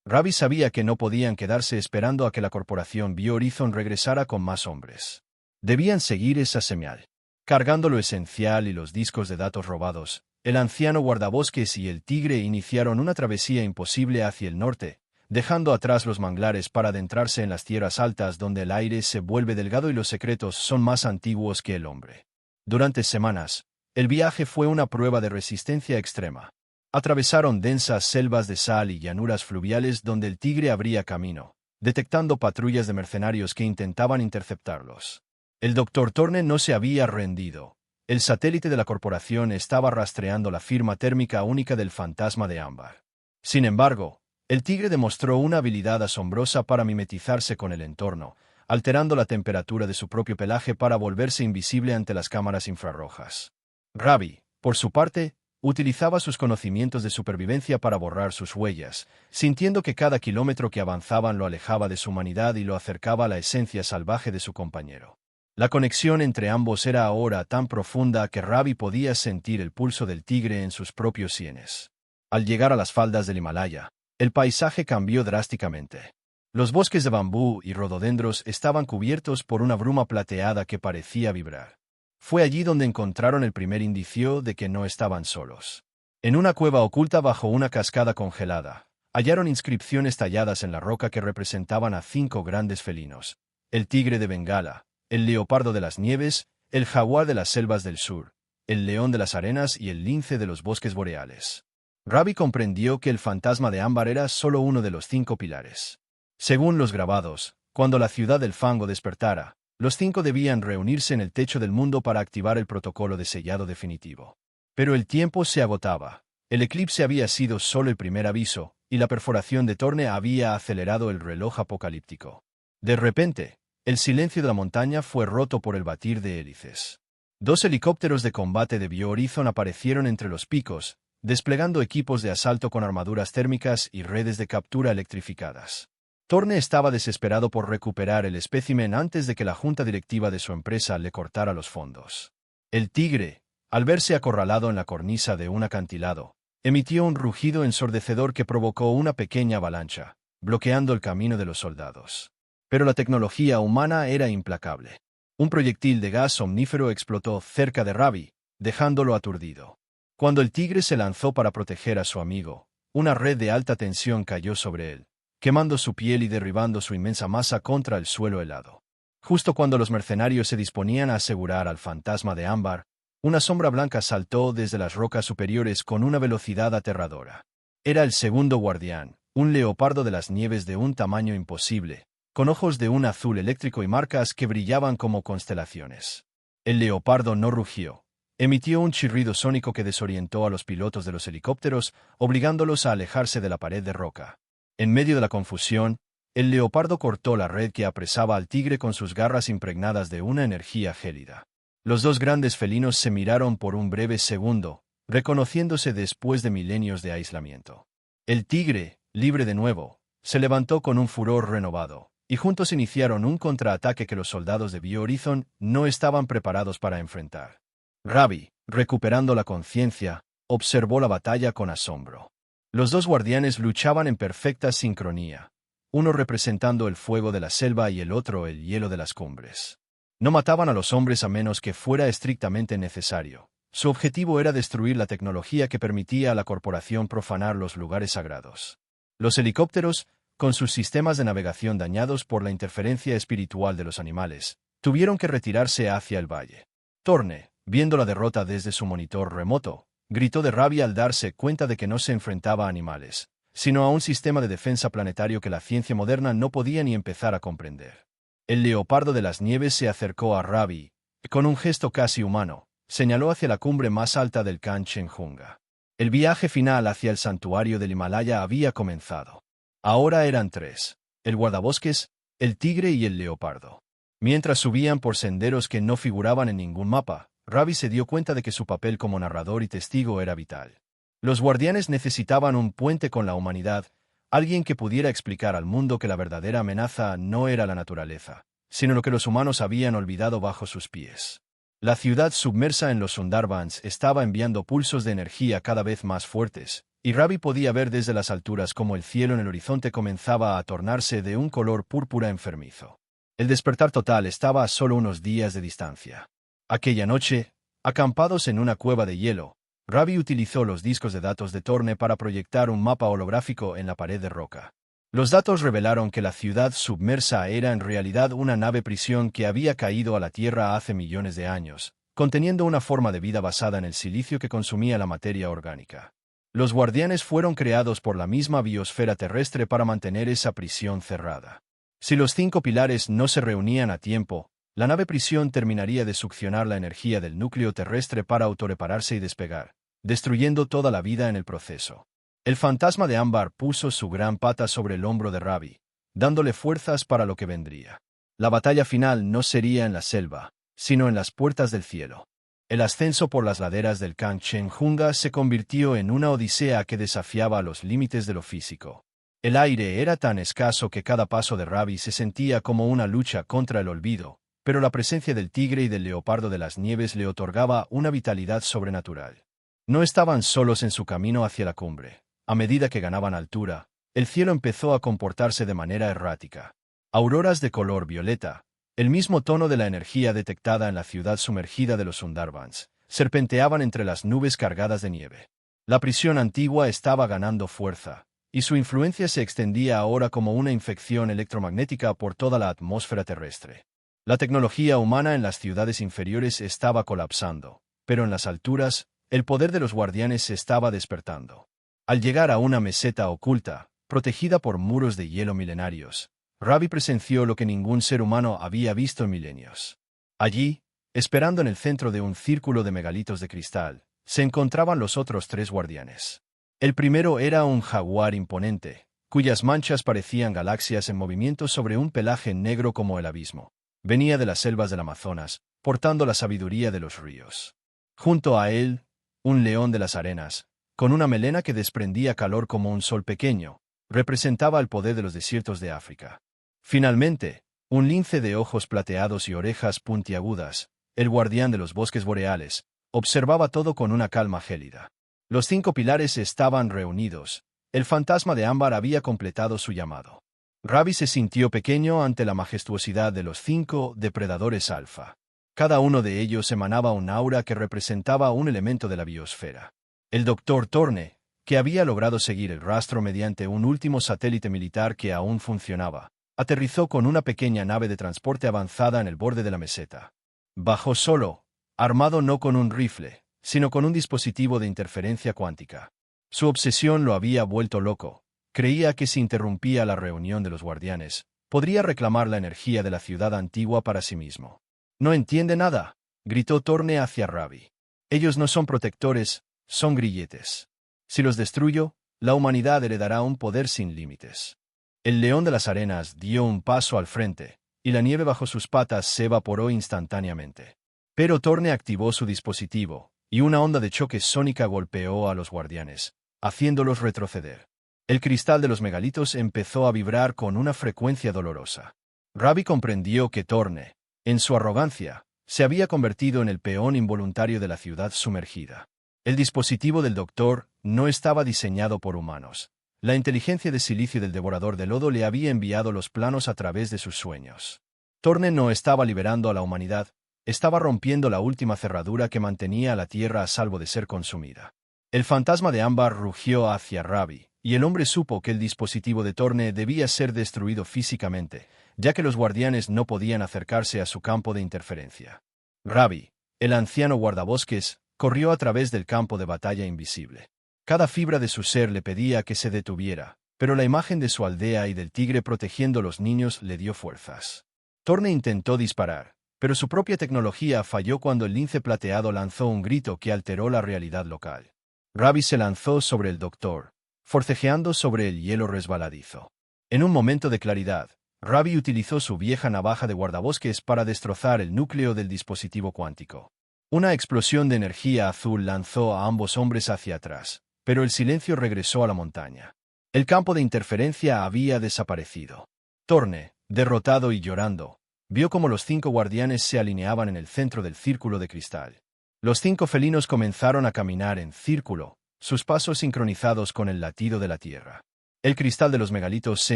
Ravi sabía que no podían quedarse esperando a que la corporación Bio-Horizon regresara con más hombres. Debían seguir esa señal. Cargando lo esencial y los discos de datos robados, el anciano guardabosques y el tigre iniciaron una travesía imposible hacia el norte, dejando atrás los manglares para adentrarse en las tierras altas donde el aire se vuelve delgado y los secretos son más antiguos que el hombre. Durante semanas, el viaje fue una prueba de resistencia extrema. Atravesaron densas selvas de sal y llanuras fluviales donde el tigre abría camino, detectando patrullas de mercenarios que intentaban interceptarlos. El Dr. Torne no se había rendido. El satélite de la corporación estaba rastreando la firma térmica única del fantasma de Ámbar. Sin embargo, el tigre demostró una habilidad asombrosa para mimetizarse con el entorno, alterando la temperatura de su propio pelaje para volverse invisible ante las cámaras infrarrojas. Ravi, por su parte, utilizaba sus conocimientos de supervivencia para borrar sus huellas, sintiendo que cada kilómetro que avanzaban lo alejaba de su humanidad y lo acercaba a la esencia salvaje de su compañero. La conexión entre ambos era ahora tan profunda que Ravi podía sentir el pulso del tigre en sus propios sienes. Al llegar a las faldas del Himalaya, el paisaje cambió drásticamente. Los bosques de bambú y rododendros estaban cubiertos por una bruma plateada que parecía vibrar. Fue allí donde encontraron el primer indicio de que no estaban solos. En una cueva oculta bajo una cascada congelada, hallaron inscripciones talladas en la roca que representaban a 5 grandes felinos: el tigre de Bengala, el leopardo de las nieves, el jaguar de las selvas del sur, el león de las arenas y el lince de los bosques boreales. Ravi comprendió que el fantasma de Ámbar era solo uno de los 5 pilares. Según los grabados, cuando la ciudad del fango despertara, los 5 debían reunirse en el techo del mundo para activar el protocolo de sellado definitivo. Pero el tiempo se agotaba. El eclipse había sido solo el primer aviso, y la perforación de Torne había acelerado el reloj apocalíptico. De repente, el silencio de la montaña fue roto por el batir de hélices. 2 helicópteros de combate de Bio-Horizon aparecieron entre los picos, desplegando equipos de asalto con armaduras térmicas y redes de captura electrificadas. Torne estaba desesperado por recuperar el espécimen antes de que la junta directiva de su empresa le cortara los fondos. El tigre, al verse acorralado en la cornisa de un acantilado, emitió un rugido ensordecedor que provocó una pequeña avalancha, bloqueando el camino de los soldados. Pero la tecnología humana era implacable. Un proyectil de gas omnífero explotó cerca de Ravi, dejándolo aturdido. Cuando el tigre se lanzó para proteger a su amigo, una red de alta tensión cayó sobre él, quemando su piel y derribando su inmensa masa contra el suelo helado. Justo cuando los mercenarios se disponían a asegurar al fantasma de Ámbar, una sombra blanca saltó desde las rocas superiores con una velocidad aterradora. Era el segundo guardián, un leopardo de las nieves de un tamaño imposible, con ojos de un azul eléctrico y marcas que brillaban como constelaciones. El leopardo no rugió. Emitió un chirrido sónico que desorientó a los pilotos de los helicópteros, obligándolos a alejarse de la pared de roca. En medio de la confusión, el leopardo cortó la red que apresaba al tigre con sus garras impregnadas de una energía gélida. Los 2 grandes felinos se miraron por un breve segundo, reconociéndose después de milenios de aislamiento. El tigre, libre de nuevo, se levantó con un furor renovado, y juntos iniciaron un contraataque que los soldados de Bio-Horizon no estaban preparados para enfrentar. Ravi, recuperando la conciencia, observó la batalla con asombro. Los 2 guardianes luchaban en perfecta sincronía, uno representando el fuego de la selva y el otro el hielo de las cumbres. No mataban a los hombres a menos que fuera estrictamente necesario, Su objetivo era destruir la tecnología que permitía a la corporación profanar los lugares sagrados. Los helicópteros, con sus sistemas de navegación dañados por la interferencia espiritual de los animales, tuvieron que retirarse hacia el valle. Thorne, viendo la derrota desde su monitor remoto, gritó de rabia al darse cuenta de que no se enfrentaba a animales, sino a un sistema de defensa planetario que la ciencia moderna no podía ni empezar a comprender. El leopardo de las nieves se acercó a Ravi, y con un gesto casi humano, señaló hacia la cumbre más alta del Kanchenjunga. El viaje final hacia el santuario del Himalaya había comenzado. Ahora eran tres: el guardabosques, el tigre y el leopardo. Mientras subían por senderos que no figuraban en ningún mapa, Ravi se dio cuenta de que su papel como narrador y testigo era vital. Los guardianes necesitaban un puente con la humanidad, alguien que pudiera explicar al mundo que la verdadera amenaza no era la naturaleza, sino lo que los humanos habían olvidado bajo sus pies. La ciudad submersa en los Sundarbans estaba enviando pulsos de energía cada vez más fuertes, y Ravi podía ver desde las alturas cómo el cielo en el horizonte comenzaba a tornarse de un color púrpura enfermizo. El despertar total estaba a solo unos días de distancia. Aquella noche, acampados en una cueva de hielo, Ravi utilizó los discos de datos de Thorne para proyectar un mapa holográfico en la pared de roca. Los datos revelaron que la ciudad submersa era en realidad una nave prisión que había caído a la Tierra hace millones de años, conteniendo una forma de vida basada en el silicio que consumía la materia orgánica. Los guardianes fueron creados por la misma biosfera terrestre para mantener esa prisión cerrada. Si los 5 pilares no se reunían a tiempo, la nave prisión terminaría de succionar la energía del núcleo terrestre para autorrepararse y despegar, destruyendo toda la vida en el proceso. El fantasma de Ámbar puso su gran pata sobre el hombro de Ravi, dándole fuerzas para lo que vendría. La batalla final no sería en la selva, sino en las puertas del cielo. El ascenso por las laderas del Kanchenjunga se convirtió en una odisea que desafiaba los límites de lo físico. El aire era tan escaso que cada paso de Ravi se sentía como una lucha contra el olvido, pero la presencia del tigre y del leopardo de las nieves le otorgaba una vitalidad sobrenatural. No estaban solos en su camino hacia la cumbre. A medida que ganaban altura, el cielo empezó a comportarse de manera errática. Auroras de color violeta, el mismo tono de la energía detectada en la ciudad sumergida de los Sundarbans, serpenteaban entre las nubes cargadas de nieve. La prisión antigua estaba ganando fuerza, y su influencia se extendía ahora como una infección electromagnética por toda la atmósfera terrestre. La tecnología humana en las ciudades inferiores estaba colapsando, pero en las alturas, el poder de los guardianes se estaba despertando. Al llegar a una meseta oculta, protegida por muros de hielo milenarios, Ravi presenció lo que ningún ser humano había visto en milenios. Allí, esperando en el centro de un círculo de megalitos de cristal, se encontraban los otros 3 guardianes. El primero era un jaguar imponente, cuyas manchas parecían galaxias en movimiento sobre un pelaje negro como el abismo. Venía de las selvas del Amazonas, portando la sabiduría de los ríos. Junto a él, un león de las arenas, con una melena que desprendía calor como un sol pequeño, representaba el poder de los desiertos de África. Finalmente, un lince de ojos plateados y orejas puntiagudas, el guardián de los bosques boreales, observaba todo con una calma gélida. Los 5 pilares estaban reunidos. El fantasma de Ámbar había completado su llamado. Ravi se sintió pequeño ante la majestuosidad de los 5 depredadores alfa. Cada uno de ellos emanaba un aura que representaba un elemento de la biosfera. El Dr. Thorne, que había logrado seguir el rastro mediante un último satélite militar que aún funcionaba, aterrizó con una pequeña nave de transporte avanzada en el borde de la meseta. Bajó solo, armado no con un rifle, sino con un dispositivo de interferencia cuántica. Su obsesión lo había vuelto loco. Creía que si interrumpía la reunión de los guardianes, podría reclamar la energía de la ciudad antigua para sí mismo. «No entiende nada», gritó Thorne hacia Ravi. «Ellos no son protectores, son grilletes. Si los destruyo, la humanidad heredará un poder sin límites». El león de las arenas dio un paso al frente, y la nieve bajo sus patas se evaporó instantáneamente. Pero Thorne activó su dispositivo, y una onda de choque sónica golpeó a los guardianes, haciéndolos retroceder. El cristal de los megalitos empezó a vibrar con una frecuencia dolorosa. Ravi comprendió que Thorne, en su arrogancia, se había convertido en el peón involuntario de la ciudad sumergida. El dispositivo del doctor no estaba diseñado por humanos. La inteligencia de silicio del devorador de lodo le había enviado los planos a través de sus sueños. Thorne no estaba liberando a la humanidad, estaba rompiendo la última cerradura que mantenía a la Tierra a salvo de ser consumida. El fantasma de ámbar rugió hacia Ravi, y el hombre supo que el dispositivo de Torne debía ser destruido físicamente, ya que los guardianes no podían acercarse a su campo de interferencia. Ravi, el anciano guardabosques, corrió a través del campo de batalla invisible. Cada fibra de su ser le pedía que se detuviera, pero la imagen de su aldea y del tigre protegiendo a los niños le dio fuerzas. Torne intentó disparar, pero su propia tecnología falló cuando el lince plateado lanzó un grito que alteró la realidad local. Ravi se lanzó sobre el doctor, forcejeando sobre el hielo resbaladizo. En un momento de claridad, Ravi utilizó su vieja navaja de guardabosques para destrozar el núcleo del dispositivo cuántico. Una explosión de energía azul lanzó a ambos hombres hacia atrás, pero el silencio regresó a la montaña. El campo de interferencia había desaparecido. Torne, derrotado y llorando, vio cómo los 5 guardianes se alineaban en el centro del círculo de cristal. Los 5 felinos comenzaron a caminar en círculo, sus pasos sincronizados con el latido de la tierra. El cristal de los megalitos se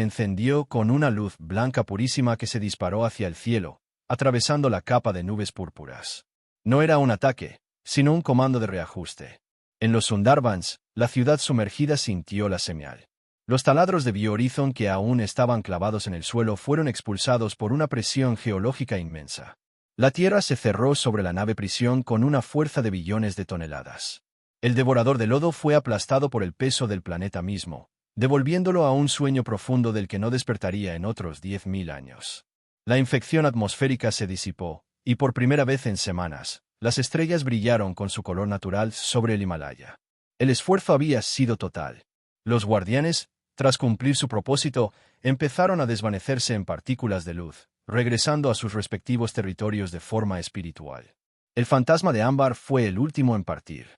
encendió con una luz blanca purísima que se disparó hacia el cielo, atravesando la capa de nubes púrpuras. No era un ataque, sino un comando de reajuste. En los Sundarbans, la ciudad sumergida sintió la señal. Los taladros de Biohorizon que aún estaban clavados en el suelo fueron expulsados por una presión geológica inmensa. La tierra se cerró sobre la nave prisión con una fuerza de billones de toneladas. El devorador de lodo fue aplastado por el peso del planeta mismo, devolviéndolo a un sueño profundo del que no despertaría en otros 10.000 años. La infección atmosférica se disipó, y por primera vez en semanas, las estrellas brillaron con su color natural sobre el Himalaya. El esfuerzo había sido total. Los guardianes, tras cumplir su propósito, empezaron a desvanecerse en partículas de luz, regresando a sus respectivos territorios de forma espiritual. El fantasma de ámbar fue el último en partir.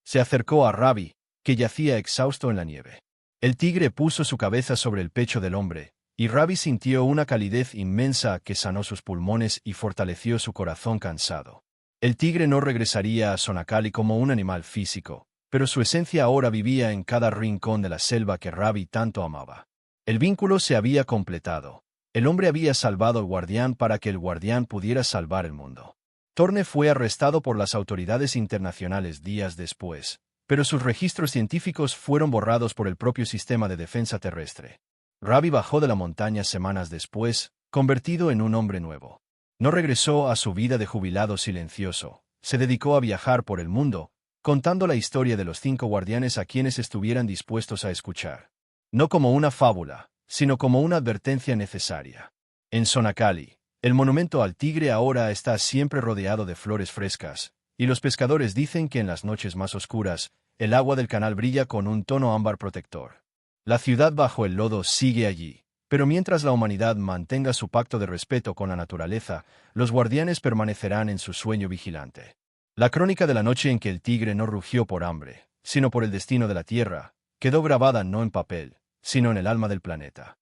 Se acercó a Ravi, que yacía exhausto en la nieve. El tigre puso su cabeza sobre el pecho del hombre, y Ravi sintió una calidez inmensa que sanó sus pulmones y fortaleció su corazón cansado. El tigre no regresaría a Sonakali como un animal físico, pero su esencia ahora vivía en cada rincón de la selva que Ravi tanto amaba. El vínculo se había completado. El hombre había salvado al guardián para que el guardián pudiera salvar el mundo. Torne fue arrestado por las autoridades internacionales días después, pero sus registros científicos fueron borrados por el propio sistema de defensa terrestre. Ravi bajó de la montaña semanas después, convertido en un hombre nuevo. No regresó a su vida de jubilado silencioso, se dedicó a viajar por el mundo, contando la historia de los 5 guardianes a quienes estuvieran dispuestos a escuchar. No como una fábula, sino como una advertencia necesaria. En Sonakali, el monumento al tigre ahora está siempre rodeado de flores frescas, y los pescadores dicen que en las noches más oscuras, el agua del canal brilla con un tono ámbar protector. La ciudad bajo el lodo sigue allí, pero mientras la humanidad mantenga su pacto de respeto con la naturaleza, los guardianes permanecerán en su sueño vigilante. La crónica de la noche en que el tigre no rugió por hambre, sino por el destino de la Tierra, quedó grabada no en papel, sino en el alma del planeta.